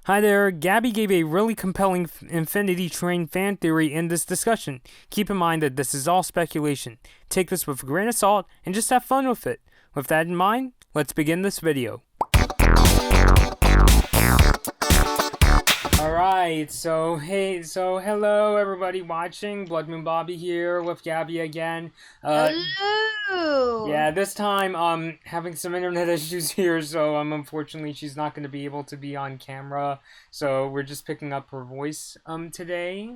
Hi there, Gabby gave a really compelling Infinity Train fan theory in this discussion. Keep in mind that this is all speculation. Take this with a grain of salt and just have fun with it. With that in mind, let's begin this video. Alright, so hello everybody watching. Blood Moon Bobby here with Gabby again. Hello! Yeah, this time, having some internet issues here, so unfortunately she's not going to be able to be on camera, so we're just picking up her voice, today.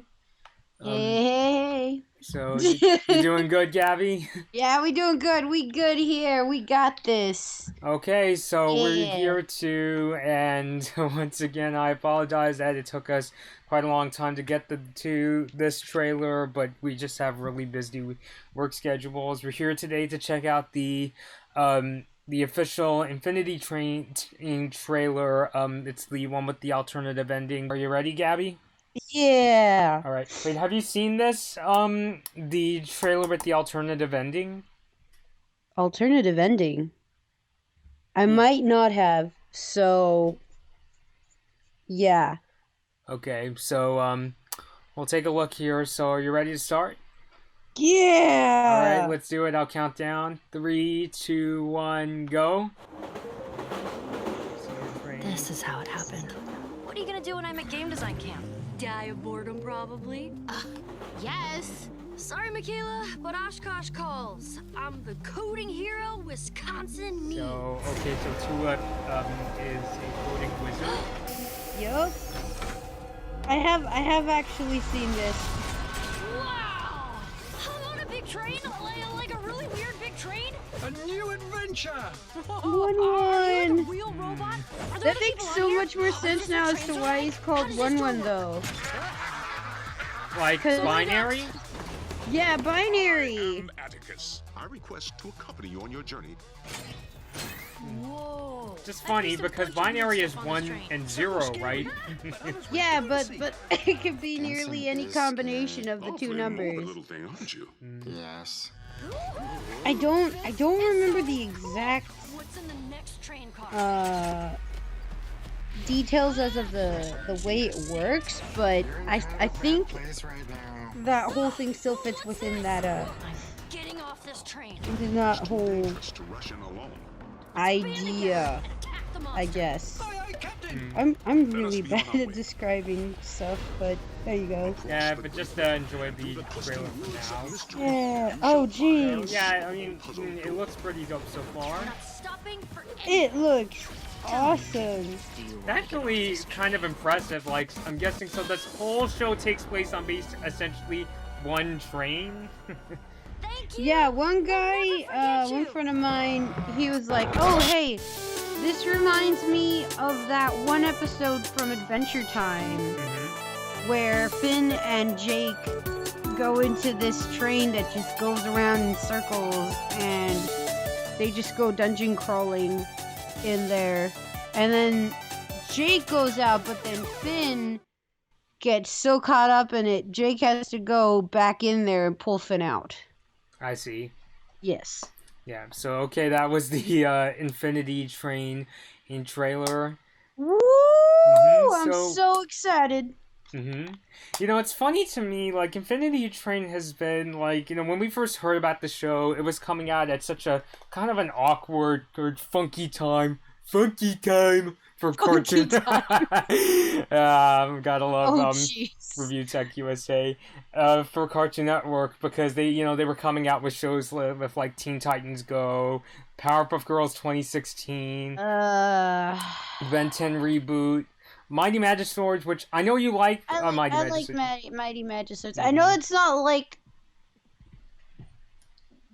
Hey. So, you doing good, Gabby? Yeah, we doing good. We good here. We got this. Okay, so we're Yeah. here too, and once again, I apologize that it took us quite a long time to get to this trailer, but we just have really busy work schedules. We're here today to check out the official Infinity Train trailer. It's the one with the alternative ending. Are you ready, Gabby? Yeah. All right. Wait, have you seen this? The trailer with the alternative ending? Alternative ending. I might not have. So, yeah. Okay, so we'll take a look here. So, are you ready to start? Yeah. All right, let's do it. I'll count down. 3, 2, 1, go. This is how it happened. What are you gonna do when I'm at game design camp? Die of boredom, probably. Yes. Sorry, Michaela, but Oshkosh calls. I'm the coding hero Wisconsin needs. So, okay, so Tulip is a coding wizard. Yup. I have actually seen this. Wow! I'm on a big train, like a really weird big train. A new adventure! Are you One. the real robot? Are there That other makes people so on here? much more sense Is now this as a to train why ride? he's How called does this door 1-1 work? though. Like, 'Cause- binary? Yeah, binary. I'm Atticus. I request to accompany you on your journey. Whoa. Just At funny least a because bunch of binary good is stuff on this 1 train. and 0, right? Yeah, but it could be nearly any combination of the two Awfully morbid numbers. little thing, aren't you? Yes. I don't remember the exact What's in the next train car? details as of the way it works, but I think that whole thing still fits within that I'm getting off this train. within that whole To rush in alone. idea, And attack the I monster. guess. Aye, aye, Captain. I'm really bad at describing stuff, but there you go. Yeah, but just enjoy the trailer for now. Yeah. Oh, jeez. Yeah, I mean, it looks pretty dope so far. Not stopping for It looks awesome. Actually, kind of impressive. Like, I'm guessing, so this whole show takes place on essentially one train. Thank you. Yeah, one We'll guy, never forget one you. friend of mine, he was like, "Oh, hey, this reminds me of that one episode from Adventure Time where Finn and Jake go into this train that just goes around in circles and they just go dungeon crawling in there. And then Jake goes out, but then Finn gets so caught up in it, Jake has to go back in there and pull Finn out." I see. Yes. Yeah, so okay, that was the Infinity Train in trailer. Woo! I'm so- so excited. You know, it's funny to me, like, Infinity Train has been, like, you know, when we first heard about the show, it was coming out at such a kind of an awkward or funky time for cartoon. Gotta love Oh, jeez. Review Tech USA for Cartoon Network because they were coming out with shows with like Teen Titans Go, Powerpuff Girls 2016, Ben 10 reboot, Mighty Magiswords, which I know you like. I Mighty like Magiswords. Mighty Magiswords. I know it's not like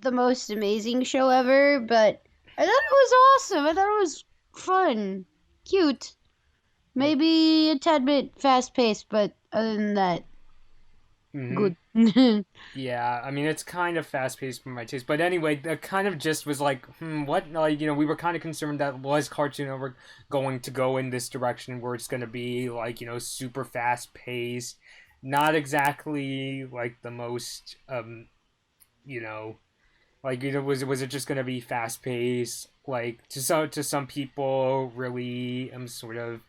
the most amazing show ever, but I thought it was awesome. I thought it was fun, cute, maybe a tad bit fast paced, but other than that, good. Yeah, I mean, it's kind of fast-paced for my taste. But anyway, the kind of gist was like, what? Like, you know, we were kind of concerned that was Cartoon Network going to go in this direction where it's going to be, like, you know, super fast-paced. Not exactly, like, the most, you know, like, you know, was it just going to be fast-paced? Like, to some people, really, sort of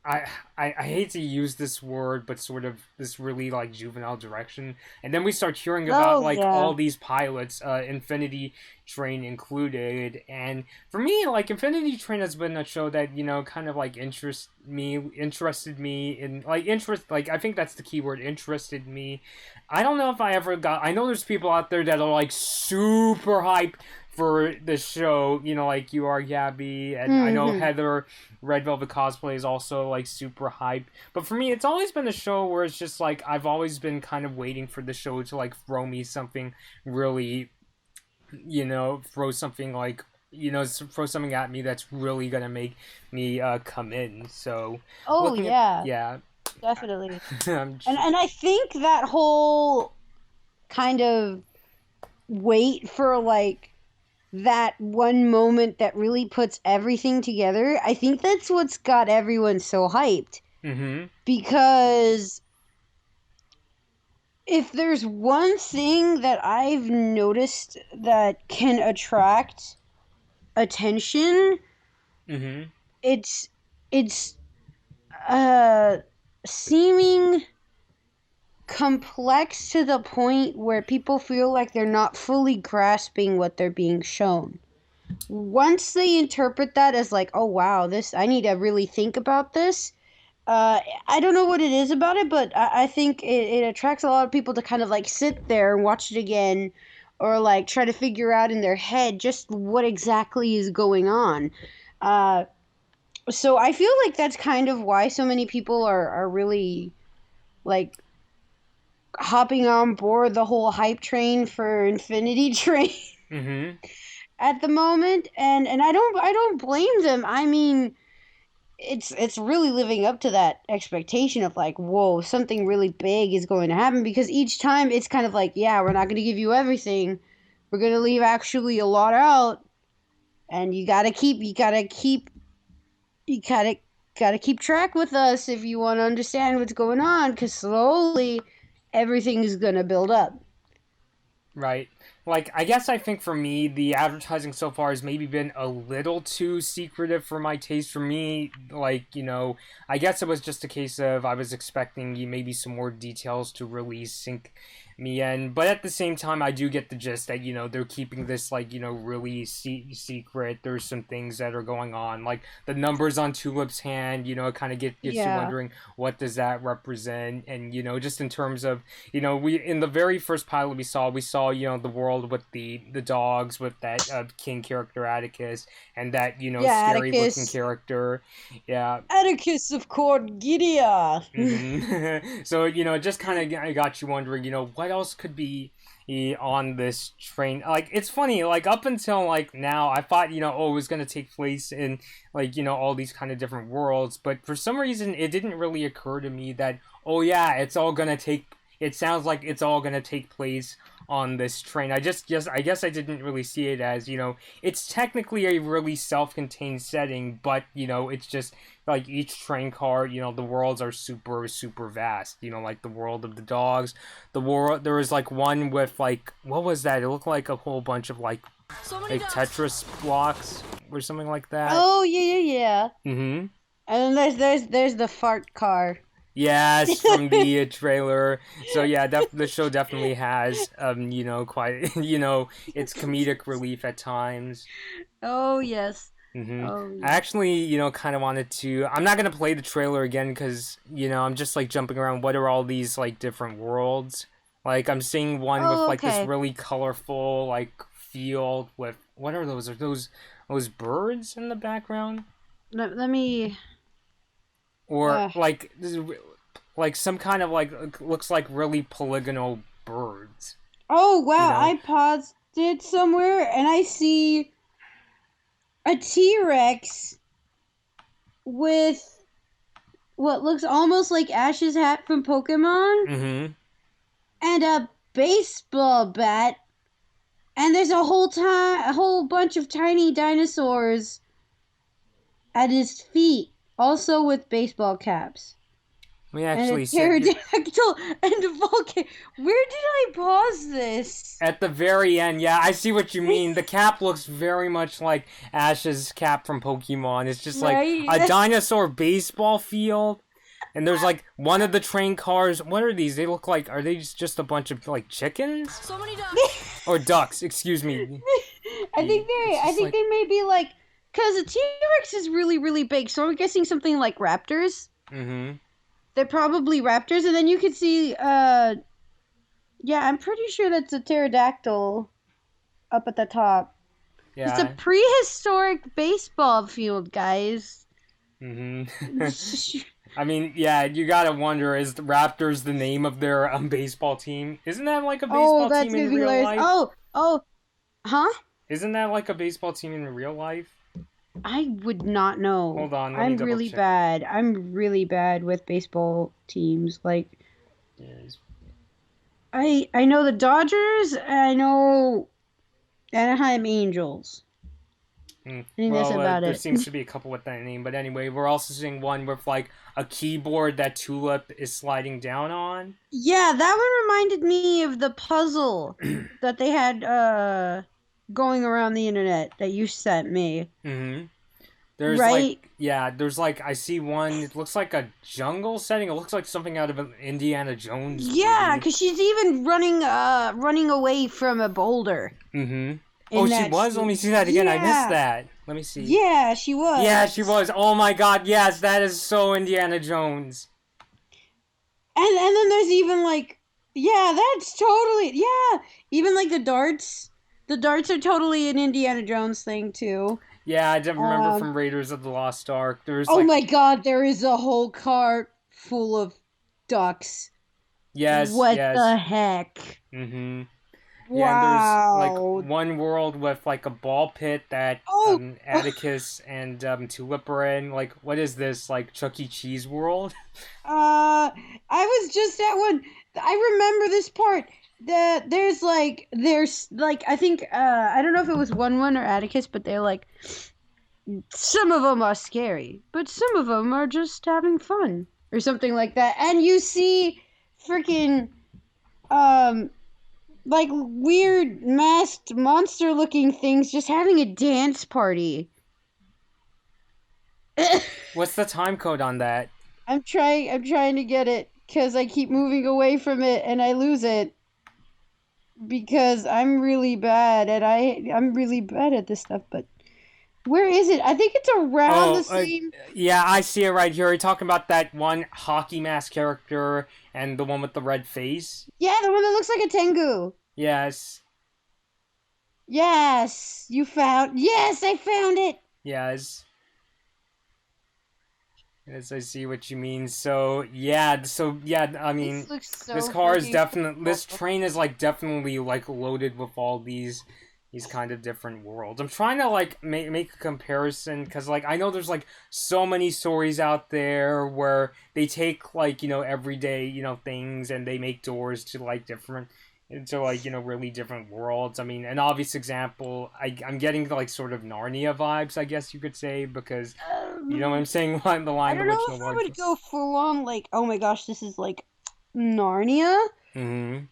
I, I hate to use this word, but sort of this really like juvenile direction. And then we start hearing about Oh, like yeah. all these pilots, Infinity Train included. And for me, like Infinity Train has been a show that, kind of like interested me in like interest. Like I think that's the key word, interested me. I don't know if I ever got. I know there's people out there that are like super hyped for the show, like you are, Gabby, and I know Mm-hmm. Heather Red Velvet Cosplay is also like super hyped. But for me, it's always been a show where it's just like I've always been kind of waiting for the show to like throw me something really, throw something like throw something at me that's really gonna make me come in. So Oh, looking at yeah, yeah, definitely. I'm And I think that whole kind of wait for like that one moment that really puts everything together, I think that's what's got everyone so hyped. mm-hmm. Because if there's one thing that I've noticed that can attract attention, Mm-hmm. it's it's uh seeming complex to the point where people feel like they're not fully grasping what they're being shown. Once they interpret that as like, oh wow, this I need to really think about this. I don't know what it is about it, but I think it attracts a lot of people to kind of like sit there and watch it again, or like try to figure out in their head just what exactly is going on. Uh, so I feel like that's kind of why so many people are really like hopping on board the whole hype train for Infinity Train Mm-hmm. at the moment, and I don't blame them. I mean, it's really living up to that expectation of like, whoa, something really big is going to happen, because each time it's kind of like, yeah, we're not going to give you everything. We're going to leave actually a lot out, and you got to keep track with us if you want to understand what's going on, cuz slowly everything is going to build up. Right. Like, I guess I think for me, the advertising so far has maybe been a little too secretive for my taste. For me, like, I guess it was just a case of I was expecting maybe some more details to really sink me in. But at the same time, I do get the gist that, they're keeping this, like, really secret. There's some things that are going on. Like, the numbers on Tulip's hand, it kind of gets you Yeah. wondering, what does that represent? And, just in terms of, we in the very first pilot we saw the world with the dogs, with that king character Atticus, and that Yeah, scary looking Atticus. character. Yeah. Atticus of Cordegilia. So just kind of got you wondering, what else could be on this train. Like, it's funny, like up until like now I thought it was going to take place in like all these kind of different worlds, but for some reason it didn't really occur to me that, oh yeah, it sounds like it's all gonna take place on this train. I guess I didn't really see it as, it's technically a really self-contained setting, but it's just like each train car, the worlds are super super vast. Like the world of the dogs, the world there was like one with like, what was that? It looked like a whole bunch of like So many dogs. Tetris blocks or something like that. Oh yeah. Mm-hmm. And then there's the fart car. Yes, from the trailer. So yeah, the show definitely has, quite, it's comedic relief at times. Oh yes. Hmm. Oh I actually, kind of wanted to. I'm not gonna play the trailer again because, I'm just like jumping around. What are all these like different worlds? Like I'm seeing one with like this okay. really colorful like field with, what are those? Are those birds in the background? Let me. Or like some kind of like looks like really polygonal birds. Oh wow! know? I paused it somewhere, and I see a T-Rex with what looks almost like Ash's hat from Pokemon, Mm-hmm. and a baseball bat, and there's a whole bunch of tiny dinosaurs at his feet, also with baseball caps. We and actually a said pterodactyl and a volcano. Where did I pause this? at the very end. Yeah, I see what you mean. The cap looks very much like Ash's cap from Pokemon. It's just like Right? a dinosaur baseball field. And there's like one of the train cars. What are these? They look like, are they just a bunch of like chickens? So many ducks. Or ducks, excuse me. I think they may be like, because a T-Rex is really, really big, so I'm guessing something like raptors. Mm-hmm. They're probably raptors, and then you can see, yeah, I'm pretty sure that's a pterodactyl up at the top. Yeah. It's a prehistoric baseball field, guys. Mm-hmm. I mean, yeah, you gotta wonder, is the Raptors the name of their baseball team? Isn't that like a baseball that's team gonna in be real hilarious. life? Huh? Isn't that like a baseball team in real life? I would not know. Hold on, let me I'm double really check. bad. I'm really bad with baseball teams. Like, Yes. I know the Dodgers, and I know Anaheim Angels. I think that's about there it. seems to be a couple with that name, but anyway, we're also seeing one with like a keyboard that Tulip is sliding down on. Yeah, that one reminded me of the puzzle that they had going around the internet that you sent me. Mm-hmm. There's Right? there's like, I see one, it looks like a jungle setting. It looks like something out of an Indiana Jones Yeah, movie. because she's even running away from a boulder. Mm-hmm. Oh, she that was? scene. Let me see that again. I Yeah. missed that. Let me see. Yeah, she was. Yeah, she was. Oh my god, yes, that is so Indiana Jones. And then there's even like, yeah, that's totally, yeah. Even like the darts. The darts are totally an Indiana Jones thing too. Yeah, I remember from Raiders of the Lost Ark. There's Oh my god, there is a whole cart full of ducks. Yes, What yes. the heck? Mm-hmm. Wow. Yeah, and there's like one world with like a ball pit that Oh. Atticus and Tulip are in. Like, what is this? Like Chuck E. Cheese world? I was just at one. I remember this part. There's like I think I don't know if it was one or Atticus, but they're like, some of them are scary, but some of them are just having fun or something like that. And you see freaking like weird masked monster looking things just having a dance party. What's the time code on that? I'm trying to get it because I keep moving away from it and I lose it because I'm really bad and I'm really bad at this stuff. But where is it? I think it's around the same. Yeah, I see it right here. You're talking about that one hockey mask character and the one with the red face. Yeah, the one that looks like a Tengu. Yes. Yes, you found. Yes, I found it. Yes. Yes, I see what you mean. So yeah, I mean, This looks so this car is freaking definitely, cool. this train is like definitely like loaded with all these kind of different worlds. I'm trying to like make a comparison because like I know there's like so many stories out there where they take like, you know, everyday, you know, things and they make doors to like different, into like, you know, really different worlds. I mean, an obvious example, I'm getting like sort of Narnia vibes, I guess you could say, because you know what I'm saying, the line I the don't know original if I word. would go full on like, oh my gosh, this is like Narnia. Mm-hmm.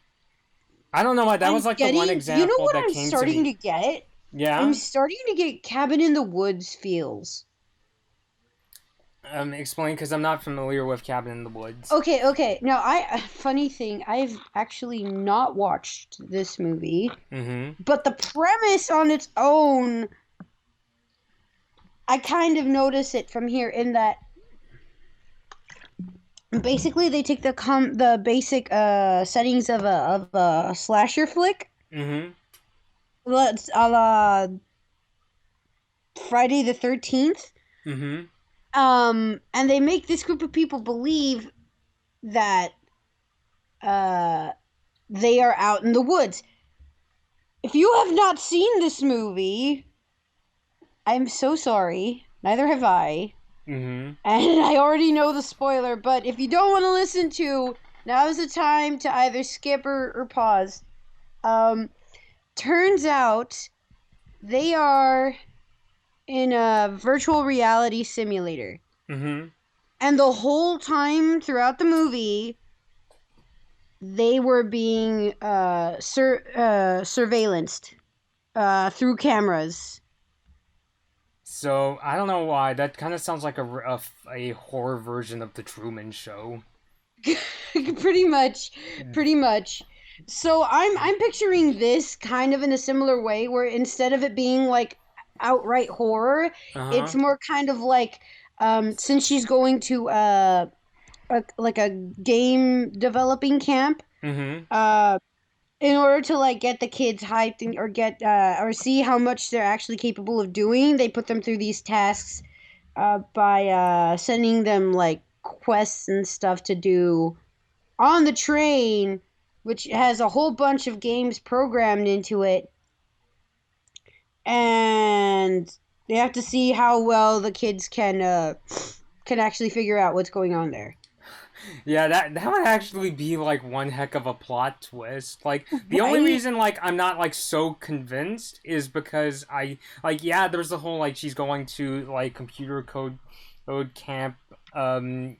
I don't know why that was like the one example you know what that I'm came starting to me. to get? Yeah. I'm starting to get Cabin in the Woods feels. Explain, because I'm not familiar with Cabin in the Woods. Okay. Now, funny thing, I've actually not watched this movie, but the premise on its own, I kind of notice it from here in that basically they take the basic settings of a slasher flick. Let's a la Friday the 13th. And they make this group of people believe that they are out in the woods. If you have not seen this movie, I'm so sorry. Neither have I. And I already know the spoiler, but if you don't want to listen to, now is the time to either skip or pause. Turns out they are in a virtual reality simulator. And the whole time throughout the movie, they were being surveillanced through cameras. So I don't know why that kind of sounds like a horror version of the Truman Show. pretty much. So I'm picturing this kind of in a similar way, where instead of it being like outright horror, it's Uh-huh. more kind of like since she's going to like a game developing camp, Mm-hmm. uh in order to like get the kids hyped or get or see how much they're actually capable of doing, they put them through these tasks by sending them like quests and stuff to do on the train, which has a whole bunch of games programmed into it, and they have to see how well the kids can actually figure out what's going on there. Yeah, that would actually be like one heck of a plot twist. Like the only Right? reason like I'm not like so convinced is because I like yeah, there's the whole like she's going to like computer code camp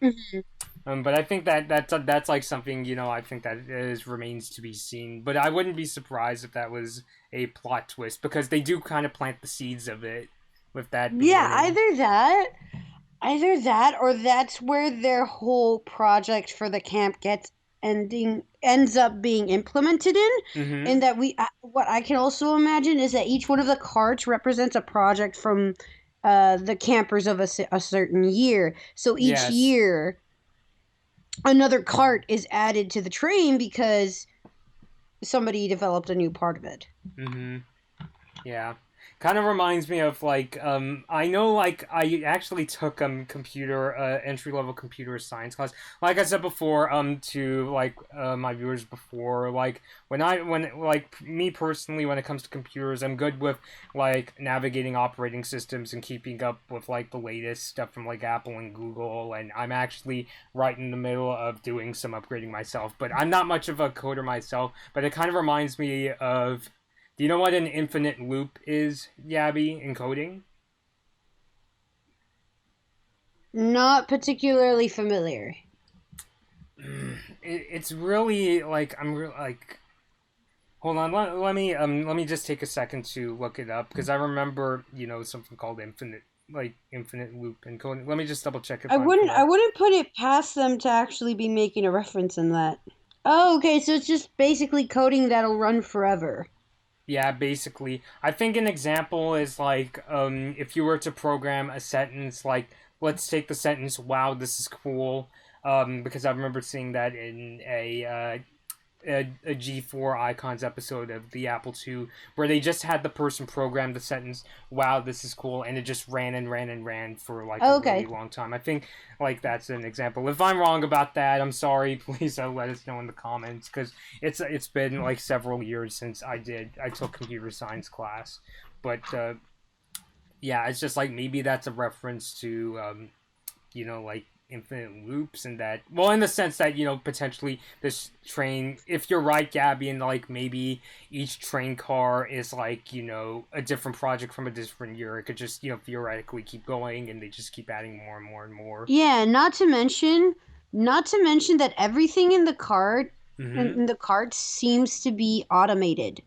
Mhm. but I think that's like something, I think that is remains to be seen. But I wouldn't be surprised if that was a plot twist because they do kind of plant the seeds of it with that Yeah, beginning. either that or that's where their whole project for the camp ends up being implemented in. Mhm. And that what I can also imagine is that each one of the carts represents a project from the campers of a certain year. So each Yes. year another cart is added to the train because somebody developed a new part of it. Mhm. Yeah. Kind of reminds me of like I know like I actually took computer entry level computer science class. Like I said before to like my viewers before, like when like me personally, when it comes to computers, I'm good with like navigating operating systems and keeping up with like the latest stuff from like Apple and Google, and I'm actually right in the middle of doing some upgrading myself. But I'm not much of a coder myself, but it kind of reminds me of, do you know what an infinite loop is, Gabby, in coding? Not particularly familiar. It's really like like. Hold on, let me just take a second to look it up because I remember something called infinite loop in coding. Let me just double check if I'm I correct. wouldn't put it past them to actually be making a reference in that. Oh, okay, so it's just basically coding that'll run forever. Yeah, basically, I think an example is like if you were to program a sentence like, let's take the sentence, "Wow, this is cool," because I remember seeing that in a G4 Icons episode of the Apple II, where they just had the person program the sentence, "Wow, this is cool," and it just ran and ran and ran for like a Oh, really okay. long time. I think like that's an example. If I'm wrong about that, I'm sorry. Please let us know in the comments because it's been like several years since I took computer science class, but yeah, it's just like maybe that's a reference to like infinite loops, and that, well, in the sense that potentially this train, if you're right, Gabby, and like maybe each train car is like a different project from a different year, it could just theoretically keep going and they just keep adding more and more and more. Yeah, not to mention that everything in the cart Mm-hmm. in the cart seems to be automated.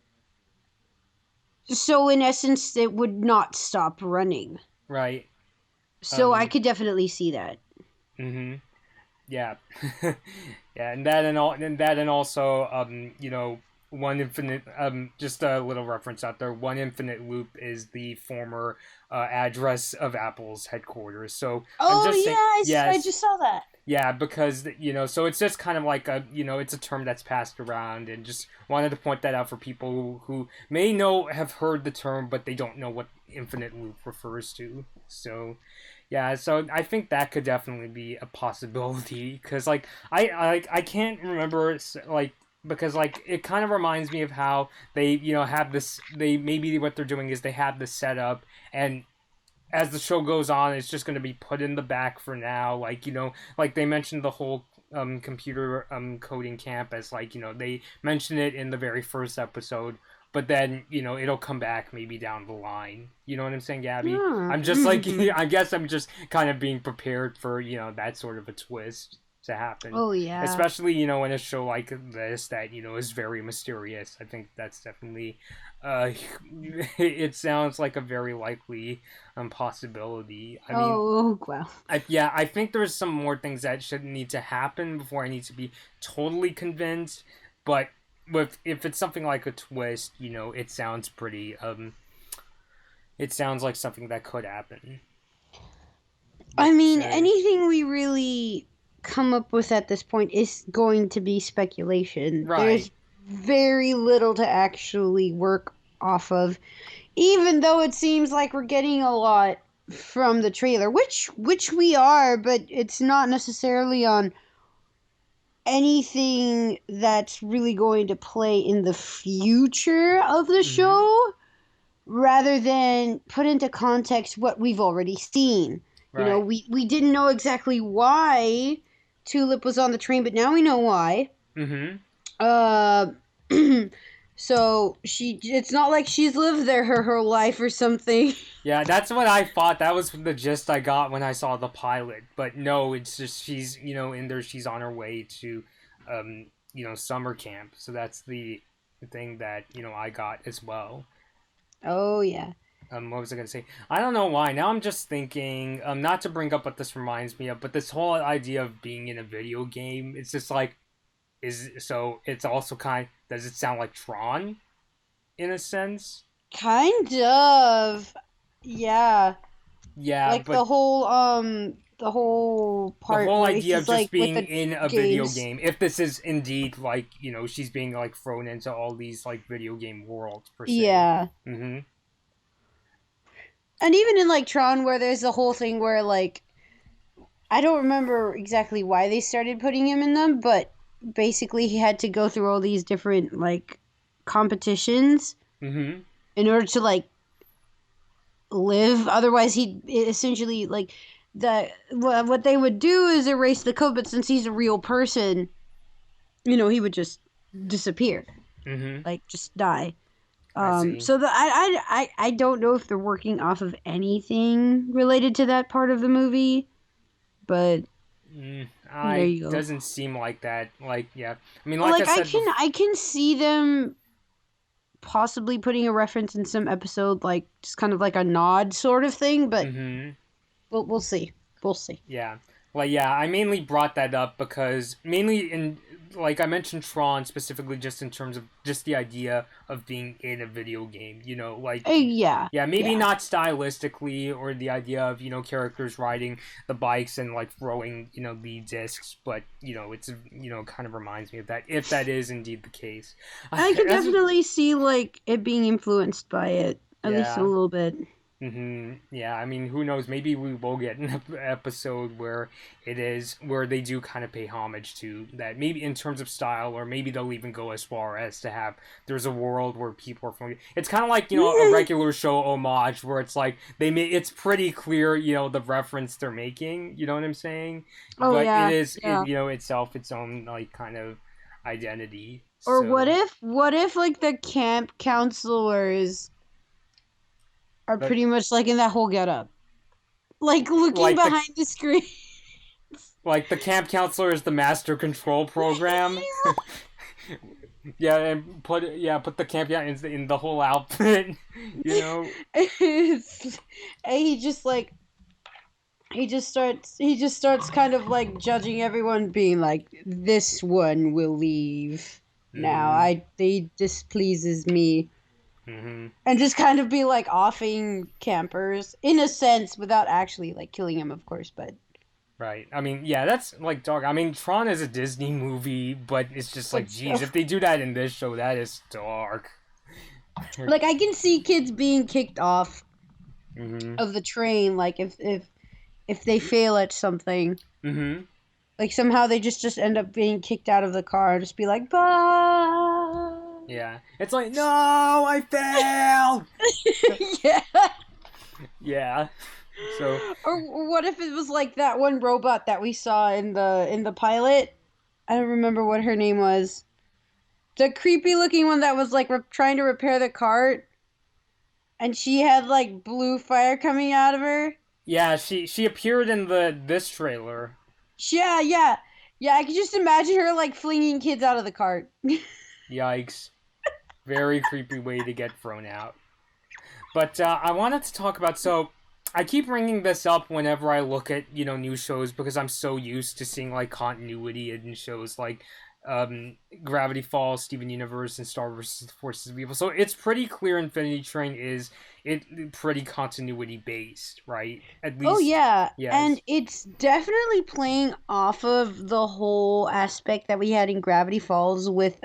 So in essence, it would not stop running. Right. So I um could definitely see that. mm-hmm. Yeah. Yeah, and also one infinite, just a little reference out there, one infinite loop is the former address of Apple's headquarters. So I'm Oh just saying, yeah, I yes. just saw that. Yeah, because so it's just kind of like it's a term that's passed around, and just wanted to point that out for people who may have heard the term, but they don't know what infinite loop refers to. So, yeah, so I think that could definitely be a possibility because like I can't remember like, because like it kind of reminds me of how they have this, they maybe what they're doing is they have this setup, and as the show goes on, it's just going to be put in the back for now. Like, like they mentioned the whole computer coding camp as like, they mentioned it in the very first episode but then, you know, it'll come back maybe down the line. You know what I'm saying, Gabby? Yeah. I'm just like, I guess I'm just kind of being prepared for, you know, that sort of a twist to happen. Oh yeah. Especially, you know, in a show like this that, you know, is very mysterious. I think that's definitely, it sounds like a very likely possibility. I mean, well. I think there's some more things that should need to happen before I need to be totally convinced. But if it's something like a twist, you know, it sounds pretty. It sounds like something that could happen. I mean, anything we really come up with at this point is going to be speculation. Right. There's very little to actually work off of, even though it seems like we're getting a lot from the trailer, which we are, but it's not necessarily on anything that's really going to play in the future of the show, rather than put into context what we've already seen. Right. You know, we didn't know exactly why Tulip was on the train, but now we know why. So it's not like she's lived there her whole life or something. Yeah, that's what I thought. That was the gist I got when I saw the pilot. But no, it's just she's, you know, in there. She's on her way to, you know, summer camp. So that's the thing that, you know, I got as well. Oh yeah. What was I gonna say? I don't know why. Now I'm just thinking, not to bring up what this reminds me of, but this whole idea of being in a video game. It's just like, it's also does it sound like Tron, in a sense? Kind of. Yeah. Yeah, like but the whole part. the whole where idea he's, of just like, being with the in a video games. game. If this is indeed like, you know, she's being like thrown into all these like video game worlds per se. Yeah. Mm-hmm. And even in like Tron, where there's the whole thing where like, I don't remember exactly why they started putting him in them, but basically he had to go through all these different like competitions in order to like live. Otherwise, he'd essentially like what they would do is erase the code. But since he's a real person, you know, he would just disappear, like just die. So I don't know if they're working off of anything related to that part of the movie, but there you go. Doesn't seem like that. Like, yeah, I mean, like I said, I can see them possibly putting a reference in some episode, like just kind of like a nod sort of thing, but we'll see. We'll see. Yeah. Well, yeah, I mainly brought that up because mainly in, like I mentioned Tron specifically just in terms of just the idea of being in a video game, you know, like... Yeah, maybe not stylistically or the idea of, you know, characters riding the bikes and, like, throwing, you know, the discs, but, you know, it's, you know, kind of reminds me of that, if that is indeed the case. I can definitely see, like, it being influenced by it, at least a little bit. Yeah, I mean, who knows? Maybe we will get an episode where they do kind of pay homage to that. Maybe in terms of style, or maybe they'll even go as far as to have there's a world where people are from. It's kind of like, you know, a regular show homage where it's like it's pretty clear, you know, the reference they're making. You know what I'm saying? Oh, but yeah. it is, yeah. you know, itself its own like kind of identity. Or So, what if like the camp counselors are pretty much like in that whole getup, like looking Like behind the screen. Like the camp counselor is the master control program. Yeah, and put the camp in the whole outfit. You know. And he just starts kind of like judging everyone, being like, this one will leave now. They displeases me. And just kind of be like offing campers in a sense, without actually like killing him, of course, but right. I mean, yeah, that's like dog. I mean, Tron is a Disney movie, but it's just like, geez, if they do that in this show, that is dark. Like, I can see kids being kicked off of the train, like if they fail at something. Like somehow they just end up being kicked out of the car and just be like, bye. Yeah. It's like, no, I failed! Yeah. Yeah. So. Or what if it was like that one robot that we saw in the pilot? I don't remember what her name was. the creepy looking one that was like trying to repair the cart, and she had like blue fire coming out of her. Yeah, she appeared in this trailer. Yeah, yeah, yeah. I could just imagine her like flinging kids out of the cart. Yikes. Very creepy way to get thrown out. But I wanted to talk about, so I keep bringing this up whenever I look at, new shows, because I'm so used to seeing, like, continuity in shows like Gravity Falls, Steven Universe, and Star vs. the Forces of Evil. So it's pretty clear Infinity Train is pretty continuity-based, right? At least. Oh, yeah. Yes. And it's definitely playing off of the whole aspect that we had in Gravity Falls with,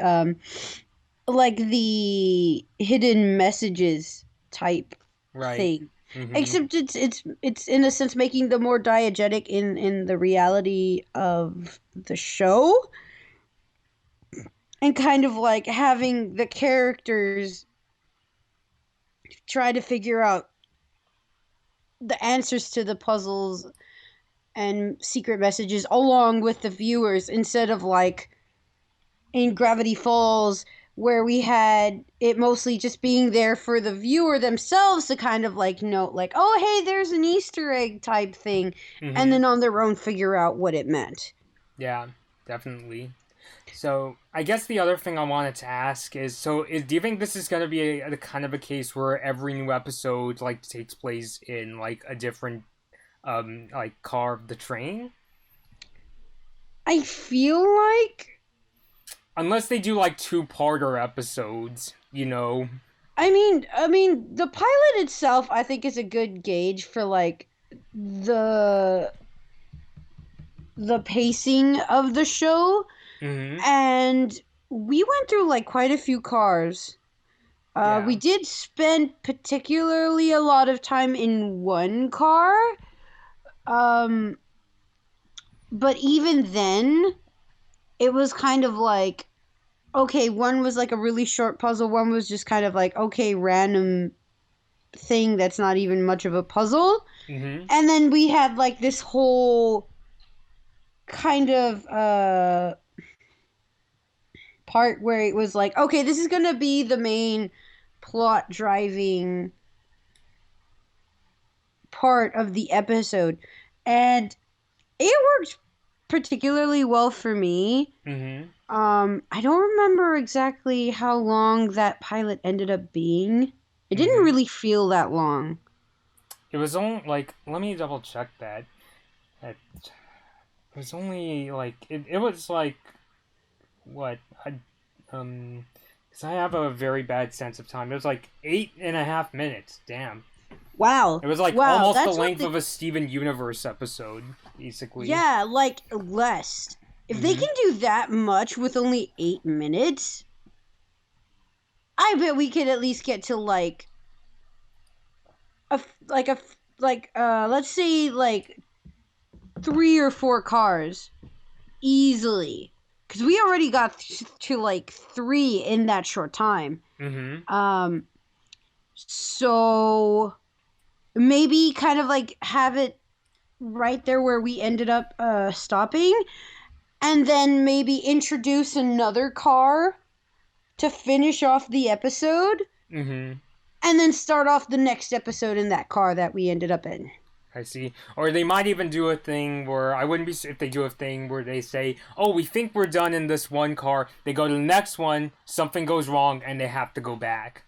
like, the hidden messages type thing. Mm-hmm. Except it's in a sense making them more diegetic in the reality of the show, and kind of like having the characters try to figure out the answers to the puzzles and secret messages along with the viewers, instead of like in Gravity Falls, where we had it mostly just being there for the viewer themselves to kind of like note like, oh, hey, there's an Easter egg type thing, and then on their own figure out what it meant. Yeah, definitely. So I guess the other thing I wanted to ask is, do you think this is going to be a kind of a case where every new episode like takes place in like a different like car of the train? I feel like, unless they do like 2-parter episodes, I mean, the pilot itself, I think, is a good gauge for like the pacing of the show. And we went through like quite a few cars. We did spend particularly a lot of time in one car. But even then, it was kind of like, okay, one was like a really short puzzle, one was just kind of like, okay, random thing that's not even much of a puzzle. And then we had like this whole kind of part where it was like, okay, this is gonna be the main plot driving part of the episode, and it worked particularly well for me. I don't remember exactly how long that pilot ended up being. It didn't really feel that long. It was only like, let me double check that. It was only like it was like what because I have a very bad sense of time. It was like 8.5 minutes. Damn. Wow. It was like almost the length of a Steven Universe episode, basically. Yeah, like less. If they can do that much with only 8 minutes, I bet we could at least get to like let's say like 3 or 4 cars easily, because we already got to like 3 in that short time. So maybe kind of like have it right there where we ended up stopping, and then maybe introduce another car to finish off the episode, and then start off the next episode in that car that we ended up in. I see. Or they might even do a thing where, I wouldn't be if they do a thing where they say, oh, we think we're done in this one car. They go to the next one, something goes wrong, and they have to go back.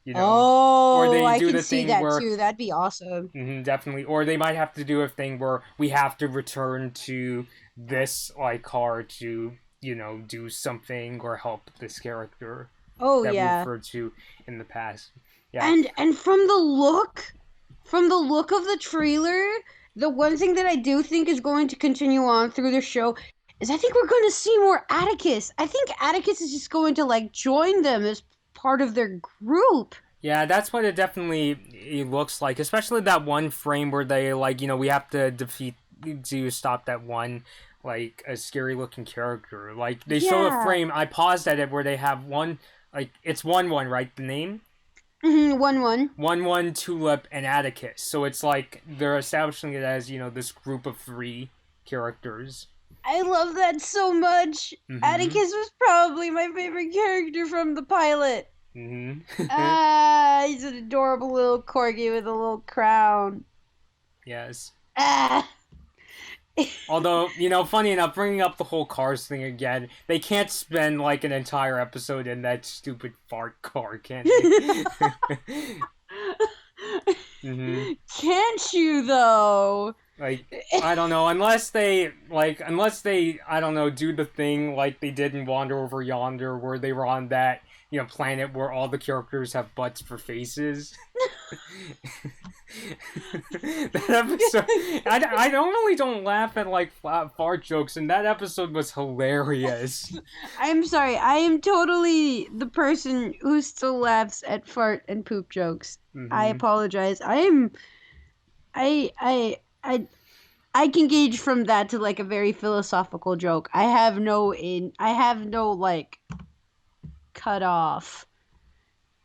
Or they do I can the see thing that where, too. That'd be awesome. Definitely. Or they might have to do a thing where we have to return to this like car to, do something or help this character. Oh, that yeah. we referred to in the past. Yeah. And from the look of the trailer, the one thing that I do think is going to continue on through the show is I think we're going to see more Atticus. I think Atticus is just going to like join them as part of their group. Yeah, that's what it looks like, especially that one frame where they like, we have to stop that one like a scary looking character. Like they show a frame, I paused at it, where they have one, like it's 1-1, right? The name? 1-1. 1-1, Tulip, and Atticus. So it's like they're establishing it as, this group of 3 characters. I love that so much. Atticus was probably my favorite character from the pilot. He's an adorable little corgi with a little crown. Yes. Ah. Although, funny enough, bringing up the whole cars thing again, they can't spend like an entire episode in that stupid fart car, can they? Can't you though? Like, I don't know, unless they, I don't know, do the thing like they did in Wander Over Yonder, where they were on that, planet where all the characters have butts for faces. That episode, I normally don't laugh at, like, fart jokes, and that episode was hilarious. I'm sorry, I am totally the person who still laughs at fart and poop jokes. I apologize. I can gauge from that to like a very philosophical joke. I have no like cut off.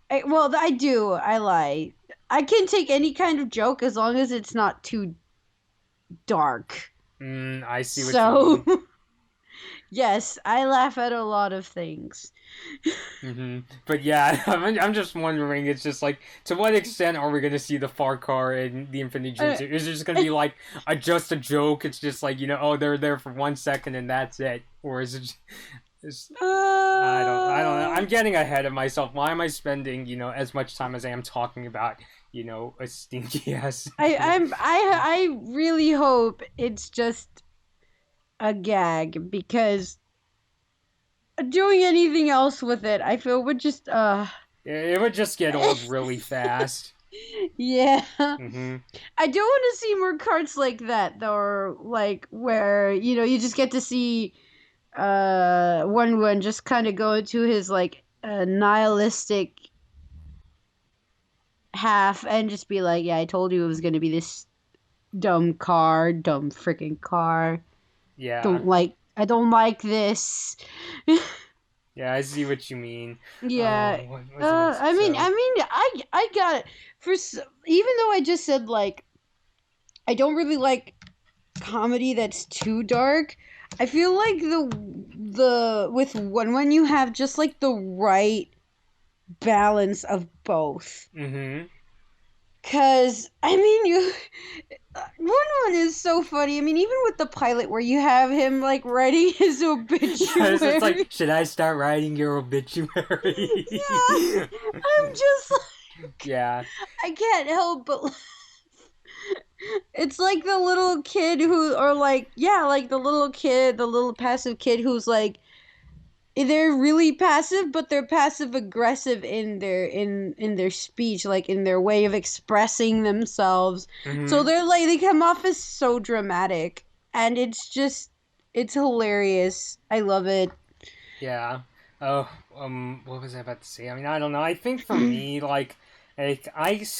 I do. I lie. I can take any kind of joke as long as it's not too dark. I see what you mean. Yes, I laugh at a lot of things. But yeah, I'm just wondering, it's just like, to what extent are we going to see the fart car in the Infinity Gems? Is it just going to be like just a joke? It's just like, they're there for 1 second and that's it? Or is it I don't know. I'm getting ahead of myself. Why am I spending, as much time as I am talking about, a stinky ass? I really hope it's just a gag, because doing anything else with it, I feel would just it would just get old really fast. Yeah. I do want to see more carts like that, though, or like where you just get to see one just kind of go into his like nihilistic half and just be like, yeah, I told you it was gonna be this dumb freaking car. Yeah. I don't like this. Yeah, I see what you mean. Yeah. I got it. Even though I just said like I don't really like comedy that's too dark, I feel like the with one you have just like the right balance of both. Cause one is so funny. I mean, even with the pilot where you have him like writing his obituary. It's like, should I start writing your obituary? Yeah, I'm just like, yeah. I can't help but laugh. It's like the little kid the little passive kid who's like, they're really passive, but they're passive aggressive in their speech, like in their way of expressing themselves. So they're like, they come off as so dramatic, and it's hilarious. I love it. Yeah. Oh, what was I about to say? I mean, I don't know. I think for me, like, I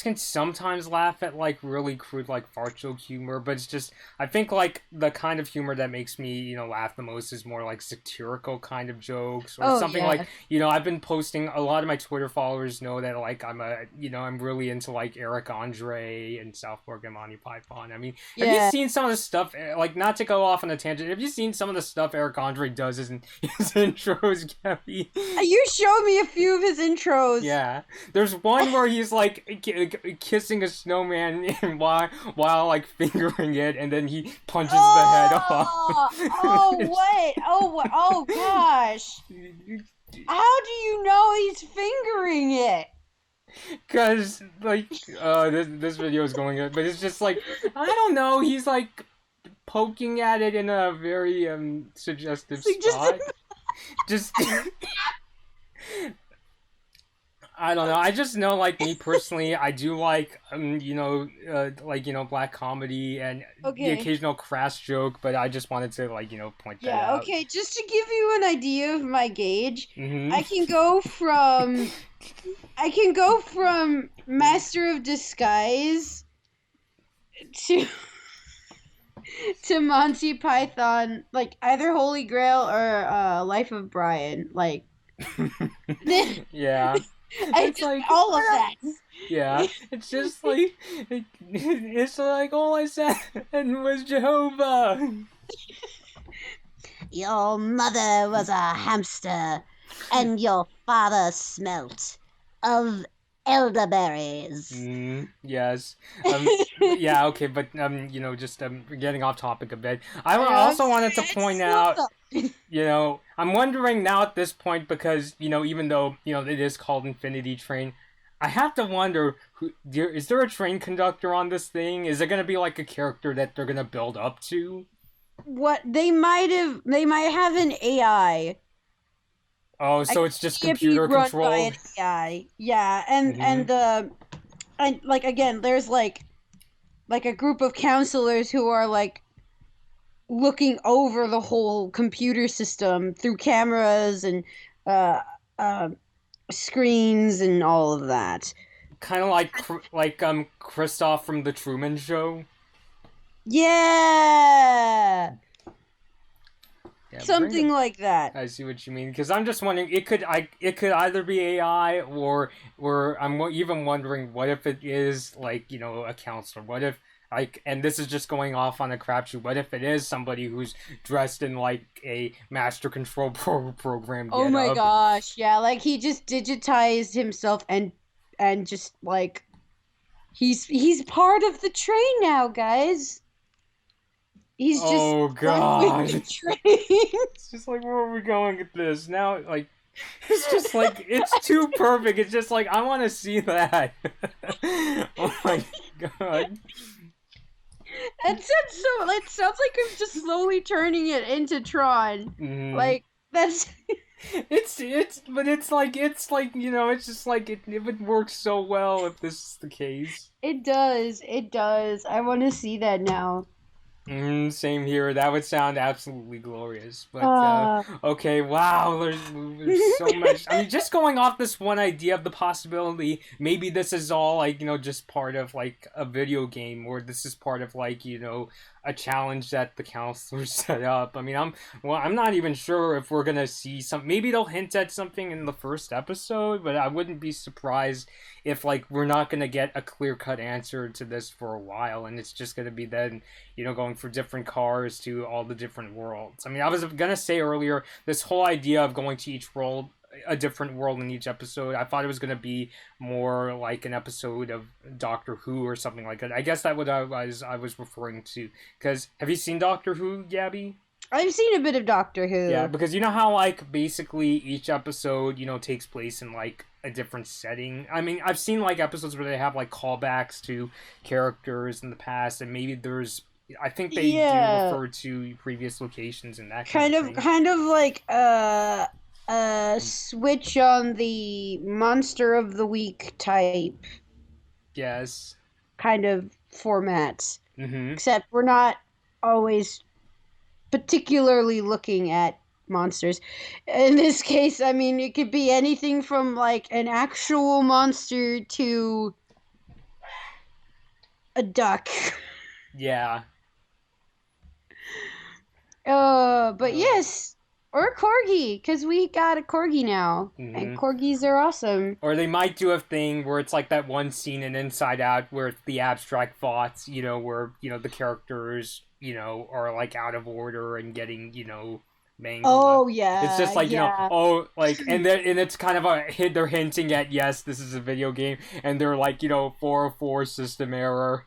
can sometimes laugh at, like, really crude, like, fart joke humor, but it's just, I think, like, the kind of humor that makes me, laugh the most is more, like, satirical kind of jokes, or something like, I've been posting, a lot of my Twitter followers know that, like, I'm really into, like, Eric Andre and South Park and Monty Python. I mean, have you seen some of the stuff, like, not to go off on a tangent, have you seen some of the stuff Eric Andre does in his intros, Gaby? You showed me a few of his intros. Yeah. There's one where he's like kissing a snowman while like fingering it, and then he punches the head off. Oh gosh! How do you know he's fingering it? Because like this video is going up, but it's just like, I don't know. He's like poking at it in a very suggestive spot. Just. I don't know. I just know, like, me personally, I do like, black comedy and the occasional crass joke, but I just wanted to, like, point that out. Okay, just to give you an idea of my gauge, I can go from Master of Disguise to Monty Python, like, either Holy Grail or Life of Brian, like... Yeah. It's like all of that. Yeah, it's just like it's like all I said was Jehovah. Your mother was a hamster, and your father smelt of elderberries. Yes. Yeah, okay, but, just, getting off topic a bit. I also wanted to point out, I'm wondering now at this point, because, even though, it is called Infinity Train, I have to wonder, is there a train conductor on this thing? Is it going to be like a character that they're going to build up to? What they might have an AI. Oh, so it's just computer controlled? Run by an AI. Yeah, and like again, there's like a group of counselors who are like looking over the whole computer system through cameras and screens and all of that. Kind of like Kristoff from the Truman Show. Yeah. Something like that. I see what you mean, because I'm just wondering, it could either be AI or I'm even wondering, what if it is like, a counselor? What if, like, and this is just going off on a crapshoot, what if it is somebody who's dressed in like a master control program? Oh my gosh, yeah, like he just digitized himself and just like he's part of the train now, guys. He's just God. The train. It's just like, where are we going with this now? Like, it's just like, it's too perfect. It's just like, I want to see that. Oh my god. It sounds like I'm just slowly turning it into Tron. Mm-hmm. Like, that's it's like it's just like it would work so well if this is the case. It does. I want to see that now. Same here. That would sound absolutely glorious. But okay, wow, there's so much. I mean, just going off this one idea of the possibility, maybe this is all like, just part of like a video game, or this is part of like, a challenge that the counselors set up. I mean, I'm not even sure if we're gonna see maybe they'll hint at something in the first episode, but I wouldn't be surprised if like we're not gonna get a clear-cut answer to this for a while, and it's just gonna be then, going for different cars to all the different worlds. I mean, I was gonna say earlier, this whole idea of going to each world, a different world in each episode, I thought it was going to be more like an episode of Doctor Who or something like that. I guess that's what I was referring to. Because, have you seen Doctor Who, Gaby? I've seen a bit of Doctor Who. Yeah, because you know how, like, basically each episode, takes place in, like, a different setting? I mean, I've seen, like, episodes where they have, like, callbacks to characters in the past, and maybe there's... I think they do refer to previous locations and that kind of thing. Kind of like, switch on the Monster of the Week type. Yes. Kind of format. Mm-hmm. Except we're not always particularly looking at monsters. In this case, I mean, it could be anything from like an actual monster to a duck. Yeah. But yes. Or corgi, because we got a corgi now, and corgis are awesome. Or they might do a thing where it's like that one scene in Inside Out where it's the abstract thoughts, where, the characters, are like out of order and getting, mangled. Oh, yeah. It's just like, and it's kind of they're hinting at, yes, this is a video game, and they're like, 404 system error.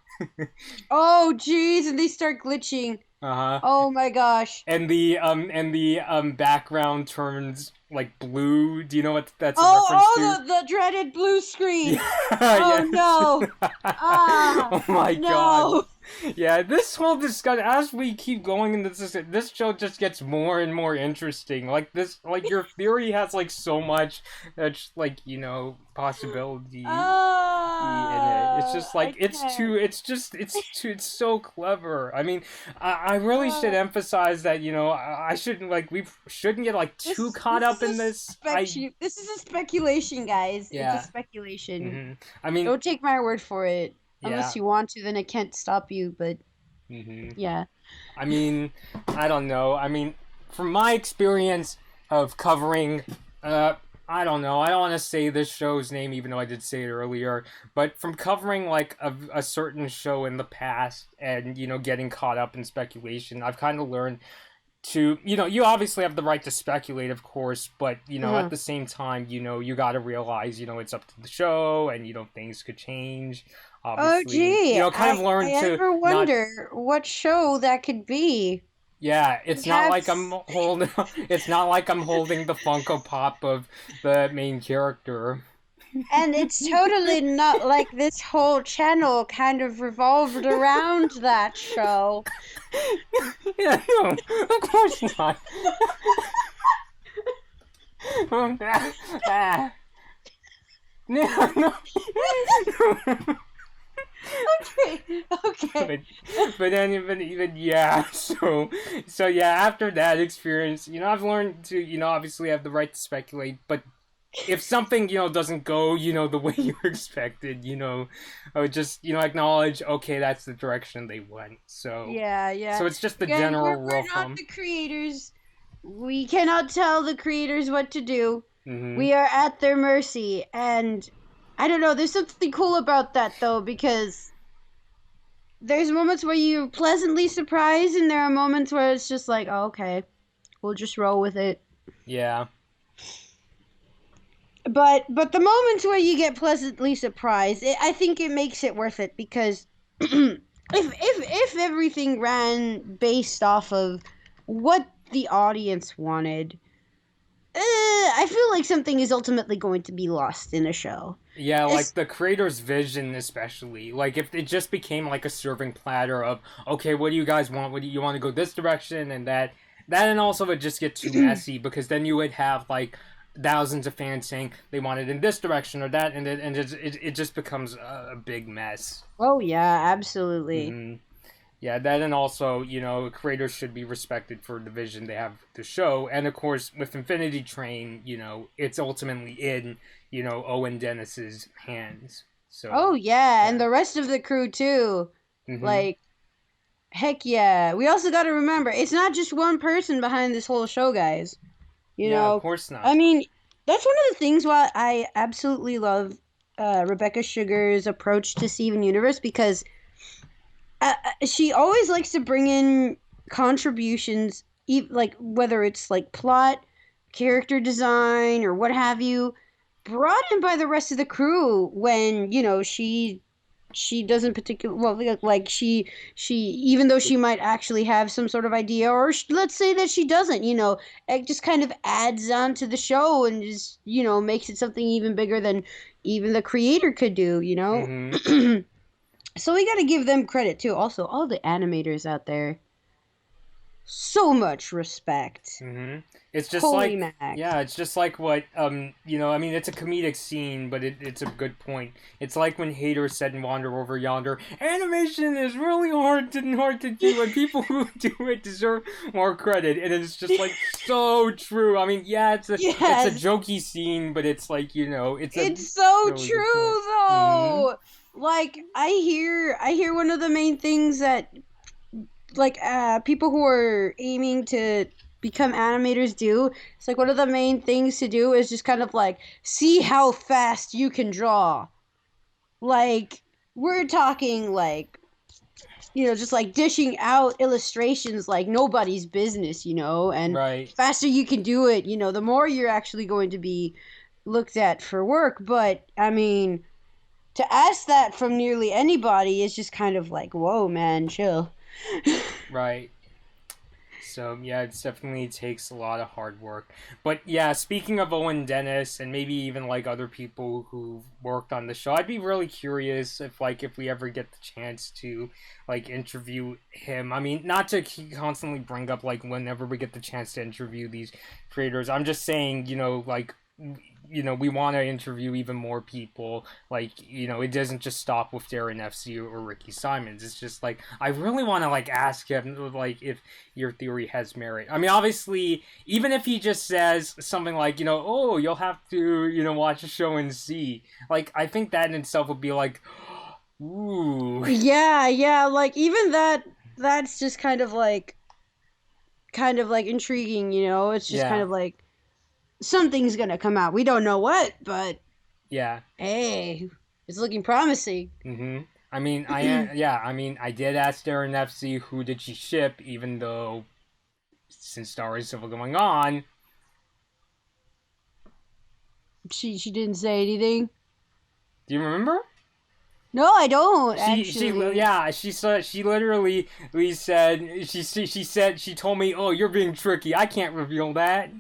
Oh, jeez, and they start glitching. Uh-huh. Oh my gosh. And the background turns like blue. Do you know what that's a reference to? The dreaded blue screen. Yeah. No. Oh my god. Yeah, this whole discussion, as we keep going into this show just gets more and more interesting. Like your theory has like so much that's like, possibility in it. It's just like it's so clever. I mean, I really should emphasize that, I shouldn't we shouldn't get like too caught up in this. This is a speculation, guys. Yeah. It's a speculation. Mm-hmm. I mean, don't take my word for it. Yeah. Unless you want to, then I can't stop you, but yeah. I mean, I don't know. I mean, from my experience of covering, I don't know. I don't want to say this show's name, even though I did say it earlier, but from covering like a certain show in the past and, getting caught up in speculation, I've kind of learned to, you obviously have the right to speculate, of course, but, at the same time, you got to realize, it's up to the show, and, things could change. Oh, Obviously, gee. kind of learn I to ever not. wonder what show that could be. Yeah, it's not like I'm Perhaps- holding. It's not like I'm holding the Funko Pop of the main character. And it's totally not like this whole channel kind of revolved around that show. Yeah, no, of course not. No. Okay. But then even yeah, so yeah, after that experience, I've learned to, obviously have the right to speculate, but if something, doesn't go, the way you expected, I would just, acknowledge, okay, that's the direction they went. So Yeah. So it's just the Again, general we're rule of not thumb. the creators. We cannot tell the creators what to do. Mhm. We are at their mercy, and I don't know, there's something cool about that though, because there's moments where you're pleasantly surprised, and there are moments where it's just like, oh, okay, we'll just roll with it. Yeah. But the moments where you get pleasantly surprised, I think it makes it worth it, because if everything ran based off of what the audience wanted, I feel like something is ultimately going to be lost in a show. Yeah, like the creator's vision, especially. Like, if it just became like a serving platter of, okay, what do you guys want? What do you want to go this direction and that? And also would just get too messy, because then you would have like thousands of fans saying they want it in this direction or that, and it just becomes a big mess. Oh yeah, absolutely. Mm-hmm. Yeah, that, and also, creators should be respected for the vision they have to show. And of course, with Infinity Train, it's ultimately in, Owen Dennis's hands. So. Oh yeah, and the rest of the crew too. Mm-hmm. Like, heck yeah. We also got to remember, it's not just one person behind this whole show, guys. Of course not. I mean, that's one of the things why I absolutely love Rebecca Sugar's approach to Steven Universe, because she always likes to bring in contributions, like whether it's like plot, character design, or what have you, brought in by the rest of the crew when she doesn't particularly, like she even though she might actually have some sort of idea, or let's say that she doesn't, it just kind of adds on to the show and just makes it something even bigger than even the creator could do. Mm-hmm. So we got to give them credit too. Also, all the animators out there, so much respect. Mm-hmm. It's just Holy like, Mac. yeah, it's just like what, I mean, it's a comedic scene, but it's a good point. It's like when haters said in Wander Over Yonder, animation is really hard to do, and people who do it deserve more credit, and it's just like so true. I mean, yeah, it's a jokey scene, but it's like, it's so really true though. Mm-hmm. Like I hear one of the main things that like people who are aiming to become animators do. It's like one of the main things to do is just kind of like see how fast you can draw. Like we're talking like just like dishing out illustrations like nobody's business, and right. faster you can do it, the more you're actually going to be looked at for work. But I mean, to ask that from nearly anybody is just kind of like, whoa, man, chill. Right. So, yeah, it definitely takes a lot of hard work. But, yeah, speaking of Owen Dennis, and maybe even, like, other people who worked on the show, I'd be really curious if we ever get the chance to, like, interview him. I mean, not to constantly bring up, like, whenever we get the chance to interview these creators. I'm just saying, we want to interview even more people. Like, it doesn't just stop with Darren FC or Ricky Simons. It's just like, I really want to like ask him like if your theory has merit. I mean, obviously, even if he just says something like, oh, you'll have to, watch a show and see. Like, I think that in itself would be like, ooh. Yeah, like even that's just kind of like intriguing, It's just kind of like something's gonna come out. We don't know what, but yeah, hey, it's looking promising. Mm-hmm. I mean, I did ask Darren FC who did she ship, even though since Star Wars still going on. She didn't say anything. Do you remember? No, I don't. She literally said she told me, "Oh, you're being tricky. I can't reveal that."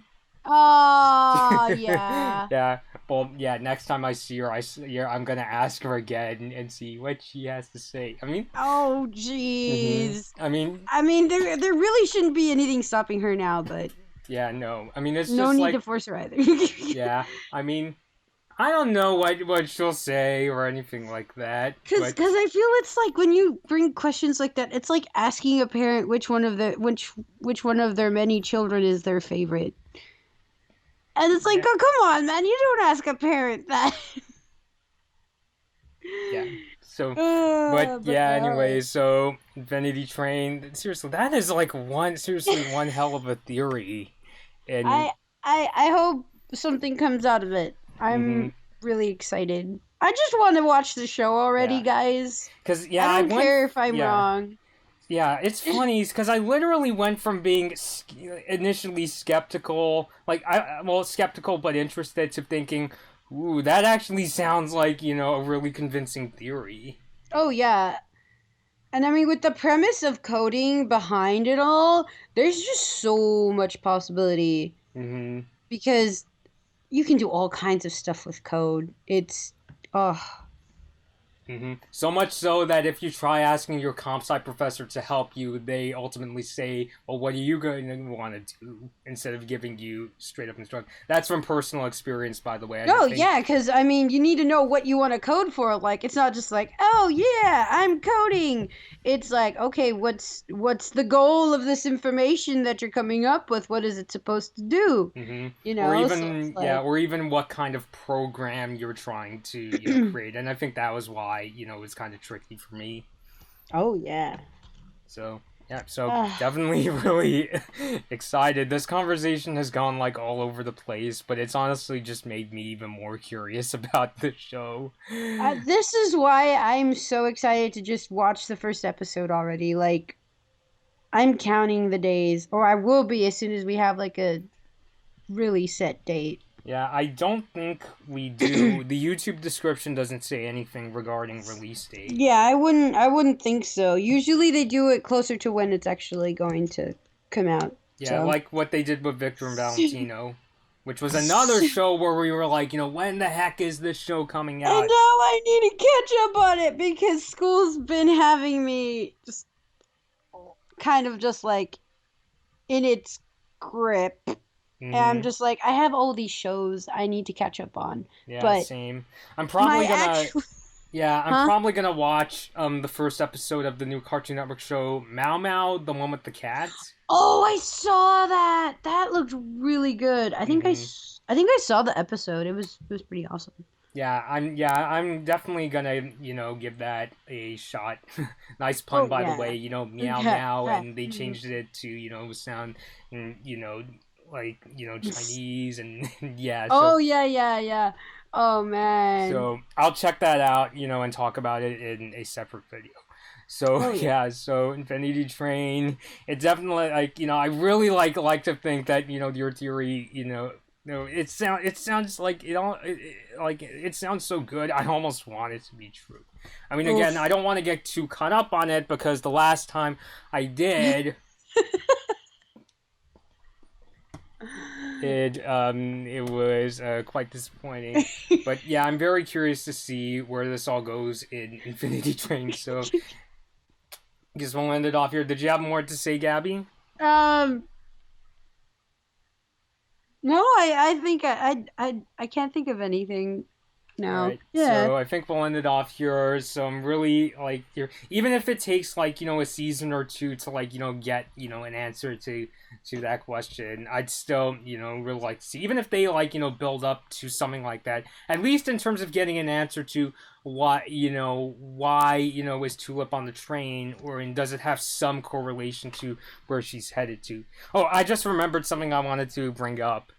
Oh, yeah. Yeah. Well, yeah. Next time I see her, I'm gonna ask her again and see what she has to say. I mean. Oh, jeez. I mean, there really shouldn't be anything stopping her now, but. Yeah, no. I mean, it's no just need to force her either. Yeah. I mean, I don't know what she'll say or anything like that. Because I feel it's like when you bring questions like that, it's like asking a parent which one of their many children is their favorite. And it's like, oh, come on, man, you don't ask a parent that. Yeah. So, but yeah, anyway, so Infinity Train, seriously, that is like one hell of a theory. And I hope something comes out of it. I'm really excited. I just want to watch the show already, guys. Because I don't care if I'm wrong. Yeah, it's funny because I literally went from being initially skeptical, skeptical but interested, to thinking, ooh, that actually sounds like, a really convincing theory. Oh, yeah. And I mean, with the premise of coding behind it all, there's just so much possibility. Mm-hmm. Because you can do all kinds of stuff with code. It's, Mm-hmm. So much so that if you try asking your comp sci professor to help you, they ultimately say, well, what are you going to want to do? Instead of giving you straight up instructions. That's from personal experience, by the way. Yeah, because, I mean, you need to know what you want to code for. Like, it's not just like, oh, yeah, I'm coding. It's like, okay, what's the goal of this information that you're coming up with? What is it supposed to do? Mm-hmm. Or even, or even what kind of program you're trying to create. And I think that was why, it was kind of tricky for me. Oh, yeah. So, yeah, definitely really excited. This conversation has gone, all over the place, but it's honestly just made me even more curious about the show. This is why I'm so excited to just watch the first episode already. I'm counting the days, or I will be as soon as we have, a really set date. Yeah, I don't think we do. The YouTube description doesn't say anything regarding release date. Yeah, I wouldn't think so. Usually they do it closer to when it's actually going to come out. Yeah, like what they did with Victor and Valentino, which was another show where we were like, when the heck is this show coming out? And now I need to catch up on it because school's been having me just kind of just in its grip. And I'm just like, I have all these shows I need to catch up on. Yeah, but same. I'm probably gonna... Yeah, I'm probably gonna watch the first episode of the new Cartoon Network show, Mao Mao, the one with the cats. Oh, I saw that! That looked really good. I think I saw the episode. It was pretty awesome. Yeah, I'm definitely gonna, give that a shot. Nice pun, by the way, meow meow, and they changed it to, sound, Chinese, and yeah. So, yeah. Oh, man. So, I'll check that out, and talk about it in a separate video. So, so Infinity Train, it definitely, I really like to think that, your theory, it sounds like it sounds so good. I almost want it to be true. I mean, again, I don't want to get too caught up on it because the last time I did, it was quite disappointing. But yeah, I'm very curious to see where this all goes in Infinity Train. So, I guess we'll end it off here. Did you have more to say, Gaby? No, I think I can't think of anything now. Right. Yeah. So I think we'll end it off here. So I'm really even if it takes a season or two to get an answer to that question, I'd still really like to see, even if they build up to something like that, at least in terms of getting an answer to why is Tulip on the train, and does it have some correlation to where she's headed to? Oh, I just remembered something I wanted to bring up.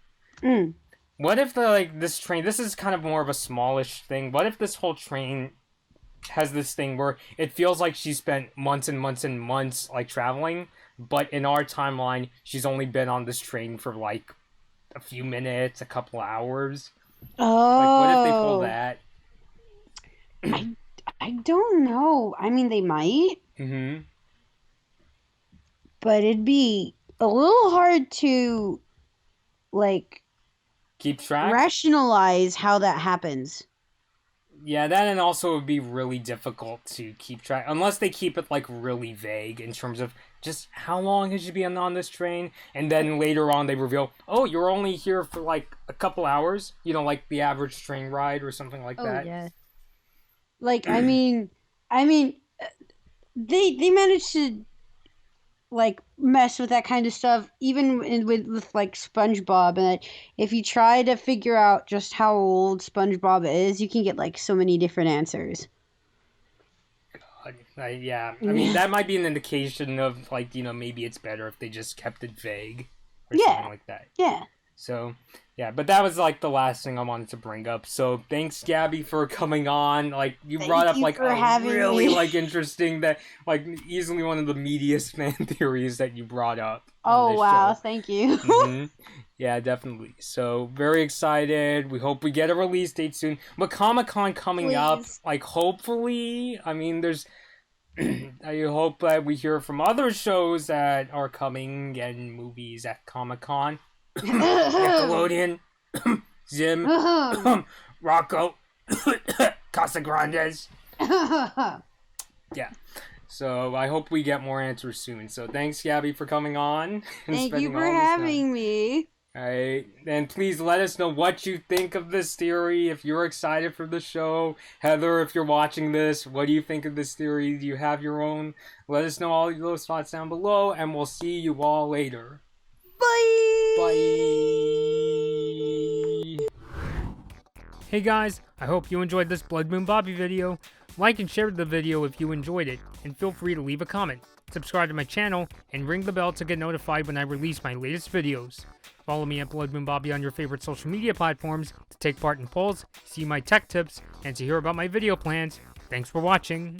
What if this train, this is kind of more of a smallish thing, what if this whole train has this thing where it feels like she spent months and months and months traveling, but in our timeline, she's only been on this train for like a few minutes, a couple hours. Oh. Like, what if they pull that? I don't know. I mean, they might. Mm-hmm. But it'd be a little hard to, like, Keep track? rationalize how that happens. Yeah, that and also it would be really difficult to keep track, unless they keep it, like, really vague in terms of just how long has she been on this train, and then later on they reveal, oh, you're only here for, like, a couple hours, you know, like the average train ride or something like that. Oh, yeah. Like, I mean, they managed to, like, mess with that kind of stuff, even with like SpongeBob. And if you try to figure out just how old SpongeBob is, you can get like so many different answers. Yeah, I mean, that might be an indication of, like, you know, maybe it's better if they just kept it vague or something like that. Yeah. So, yeah, but that was, like, the last thing I wanted to bring up. So, thanks, Gabby, for coming on. Like, you brought up, like, a really, like, interesting, that, like, easily one of the meatiest fan theories that you brought up. Oh, wow, thank you. Mm-hmm. Yeah, definitely. So, very excited. We hope we get a release date soon. But Comic-Con coming up, like, hopefully, I mean, there's... I hope that we hear from other shows that are coming and movies at Comic-Con. Nickelodeon, Zim, Rocco, Casagrandes. Yeah. So I hope we get more answers soon. So thanks, Gabby, for coming on. And Thank you for having me. Alright, and please let us know what you think of this theory, if you're excited for the show. Heather, if you're watching this, what do you think of this theory? Do you have your own? Let us know all those thoughts down below, and we'll see you all later. Bye! Bye! Hey guys, I hope you enjoyed this Blood Moon Bobby video. Like and share the video if you enjoyed it, and feel free to leave a comment. Subscribe to my channel, and ring the bell to get notified when I release my latest videos. Follow me at Blood Moon Bobby on your favorite social media platforms to take part in polls, see my tech tips, and to hear about my video plans. Thanks for watching.